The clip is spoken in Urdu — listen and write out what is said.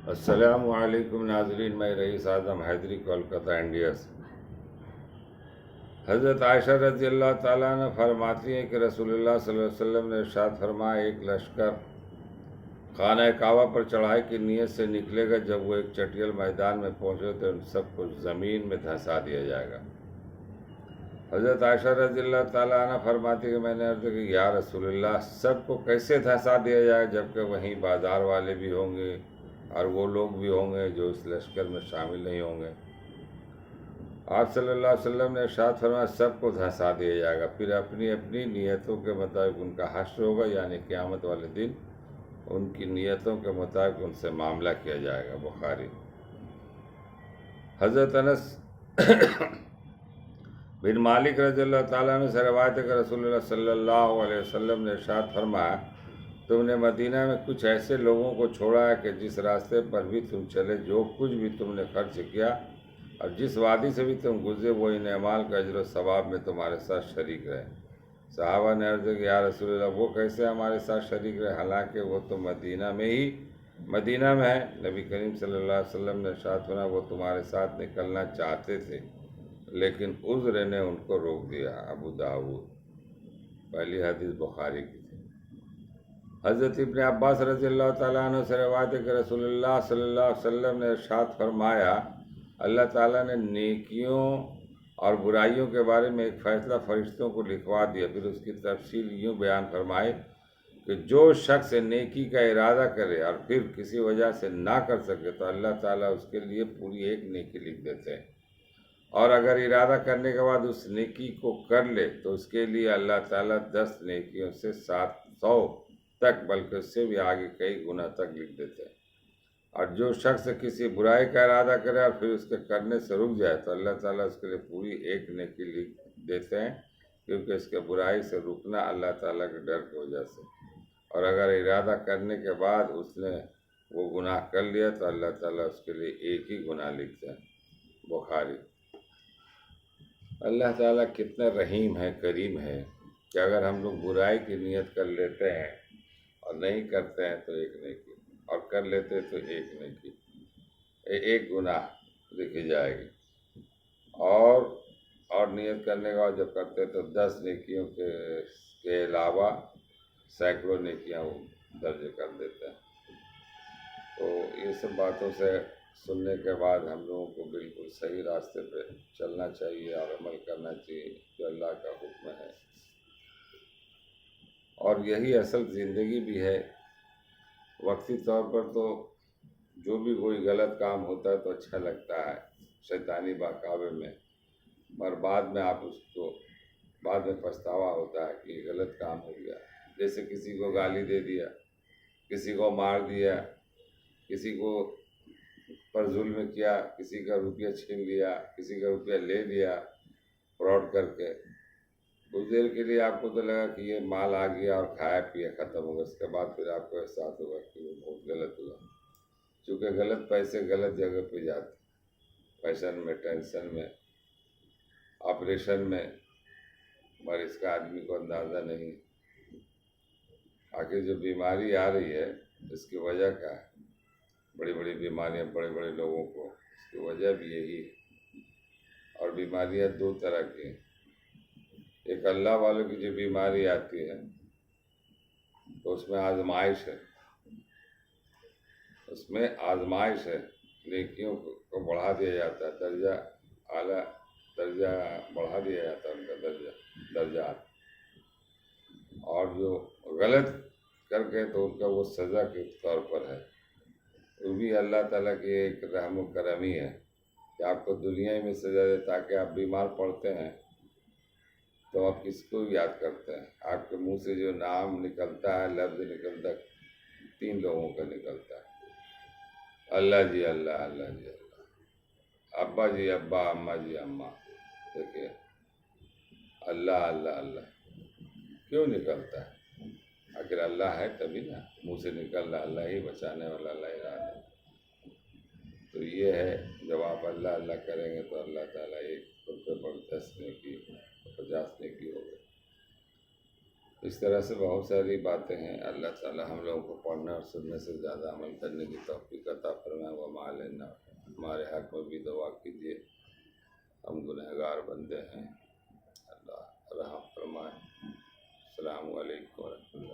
السلام علیکم ناظرین، میں رئیس اعظم حیدری، کولکتہ انڈیا سے۔ حضرت عائشہ رضی اللہ تعالیٰ عنہ فرماتی ہیں کہ رسول اللہ صلی اللہ علیہ وسلم نے ارشاد فرمایا، ایک لشکر خانہ کعبہ پر چڑھائی کی نیت سے نکلے گا، جب وہ ایک چٹیل میدان میں پہنچے تو ان سب کو زمین میں دھنسا دیا جائے گا۔ حضرت عائشہ رضی اللہ تعالیٰ عنہ فرماتی کہ میں نے عرض کی، یا رسول اللہ، سب کو کیسے دھنسا دیا جائے جبکہ وہیں بازار والے بھی ہوں گے اور وہ لوگ بھی ہوں گے جو اس لشکر میں شامل نہیں ہوں گے؟ آپ صلی اللہ علیہ وسلم نے ارشاد فرمایا، سب کو دھنسا دیا جائے گا، پھر اپنی اپنی نیتوں کے مطابق ان کا حشر ہوگا، یعنی قیامت والے دن ان کی نیتوں کے مطابق ان سے معاملہ کیا جائے گا۔ بخاری۔ حضرت انس بن مالک رضی اللہ تعالیٰ عنہ سے روایت ہے کہ رسول اللہ صلی اللہ علیہ وسلم نے ارشاد فرمایا، تم نے مدینہ میں کچھ ایسے لوگوں کو چھوڑا ہے کہ جس راستے پر بھی تم چلے، جو کچھ بھی تم نے خرچ کیا اور جس وادی سے بھی تم گزرے، وہ ان اعمال کا اجر و ثواب میں تمہارے ساتھ شریک رہے۔ صحابہ نے عرض کی، یا رسول اللہ، وہ کیسے ہمارے ساتھ شریک رہے، حالانکہ وہ تو مدینہ میں ہے؟ نبی کریم صلی اللہ علیہ وسلم نے ارشاد فرمایا، وہ تمہارے ساتھ نکلنا چاہتے تھے لیکن عذر نے ان کو روک دیا۔ ابو داؤد۔ پہلی حدیث بخاری کی تھی۔ حضرت ابن عباس رضی اللہ تعالیٰ عنہ سے روایت ہے کہ رسول اللہ صلی اللہ علیہ وسلم نے ارشاد فرمایا، اللہ تعالیٰ نے نیکیوں اور برائیوں کے بارے میں ایک فیصلہ فرشتوں کو لکھوا دیا، پھر اس کی تفصیل یوں بیان فرمائی کہ جو شخص نیکی کا ارادہ کرے اور پھر کسی وجہ سے نہ کر سکے تو اللہ تعالیٰ اس کے لیے پوری ایک نیکی لکھ دیتے ہیں، اور اگر ارادہ کرنے کے بعد اس نیکی کو کر لے تو اس کے لیے اللہ تعالیٰ 10 نیکیوں سے 700 تک، بلکہ اس سے بھی آگے کئی گنا تک لکھ دیتے ہیں۔ اور جو شخص کسی برائی کا ارادہ کرے اور پھر اس کے کرنے سے رک جائے تو اللہ تعالیٰ اس کے لیے پوری ایک نیکی لکھ دیتے ہیں، کیونکہ اس کے برائی سے رکنا اللہ تعالیٰ کے ڈر کی وجہ سے، اور اگر ارادہ کرنے کے بعد اس نے وہ گناہ کر لیا تو اللہ تعالیٰ اس کے لیے ایک ہی گناہ لکھتے ہیں۔ بخاری۔ اللہ تعالیٰ کتنا رحیم ہے، کریم ہے کہ اگر ہم لوگ برائی کی نیت کر لیتے ہیں اور نہیں کرتے ہیں تو ایک نیکی، اور کر لیتے تو ایک نیکی، ایک گناہ لکھی جائے گی، اور نیت کرنے کے بعد جب کرتے تو 10 نیکیوں کے علاوہ سینکڑوں نیکیاں وہ درج کر دیتے ہیں۔ تو یہ سب باتوں سے سننے کے بعد ہم لوگوں کو بالکل صحیح راستے پہ چلنا چاہیے اور عمل کرنا چاہیے جو اللہ کا حکم ہے، اور یہی اصل زندگی بھی ہے۔ وقتی طور پر تو جو بھی کوئی غلط کام ہوتا ہے تو اچھا لگتا ہے، شیطانی بہکاوے میں، مگر بعد میں آپ اس کو بعد میں پچھتاوا ہوتا ہے کہ یہ غلط کام ہو گیا، جیسے کسی کو گالی دے دیا، کسی کو مار دیا، کسی کو پر ظلم کیا، کسی کا روپیہ چھین لیا، کسی کا روپیہ لے لیا فراڈ کر کے، کچھ دیر کے لیے آپ کو تو لگا کہ یہ مال آ گیا اور کھایا پیا ختم ہوگا، اس کے بعد پھر آپ کو احساس ہوگا کہ وہ بہت غلط ہوا، چونکہ غلط پیسے غلط جگہ پہ جاتے، فیشن میں، ٹینشن میں، آپریشن میں، مگر اس کا آدمی کو اندازہ نہیں۔ آخر جو بیماری آ رہی ہے اس کی وجہ کیا ہے؟ بڑی بڑی بیماریاں بڑے بڑے لوگوں کو، اس کی وجہ بھی یہی ہے۔ اور بیماریاں 2 طرح کی ہیں، ایک اللہ والوں کی جو بیماری آتی ہے تو اس میں آزمائش ہے، نیکیوں کو بڑھا دیا جاتا ہے، اعلیٰ درجہ بڑھا دیا جاتا ہے، ان کا درجات، اور جو غلط کر کے تو ان کا وہ سزا کے طور پر ہے۔ وہ بھی اللہ تعالیٰ کی ایک رحم و کرمی ہے کہ آپ کو دنیا ہی میں سزا دے، تاکہ آپ بیمار پڑتے ہیں تو آپ کس کو یاد کرتے ہیں؟ آپ کے منہ سے جو نام نکلتا ہے، لفظ نکلتا ہے، 3 لوگوں کا نکلتا ہے، اللہ جی اللہ، اللہ جی اللہ، ابا جی ابا، اماں جی اماں۔ دیکھیے، اللہ اللہ اللہ کیوں نکلتا ہے؟ آخر اللہ ہے تبھی نا منہ سے نکل رہا، اللہ ہی بچانے والا، اللہ ہی رہا ہے۔ تو یہ ہے، جب آپ اللہ اللہ کریں گے تو اللہ تعالیٰ 1 روپے پر 10 نیکی، 50 نیکی ہو گئی۔ اس طرح سے بہت ساری باتیں ہیں۔ اللہ تعالیٰ ہم لوگوں کو پڑھنے اور سننے سے زیادہ عمل کرنے کی توفیق عطا فرمائے۔ فرما لینا، ہمارے حق میں بھی دعا کیجیے، ہم گنہگار بندے ہیں، اللہ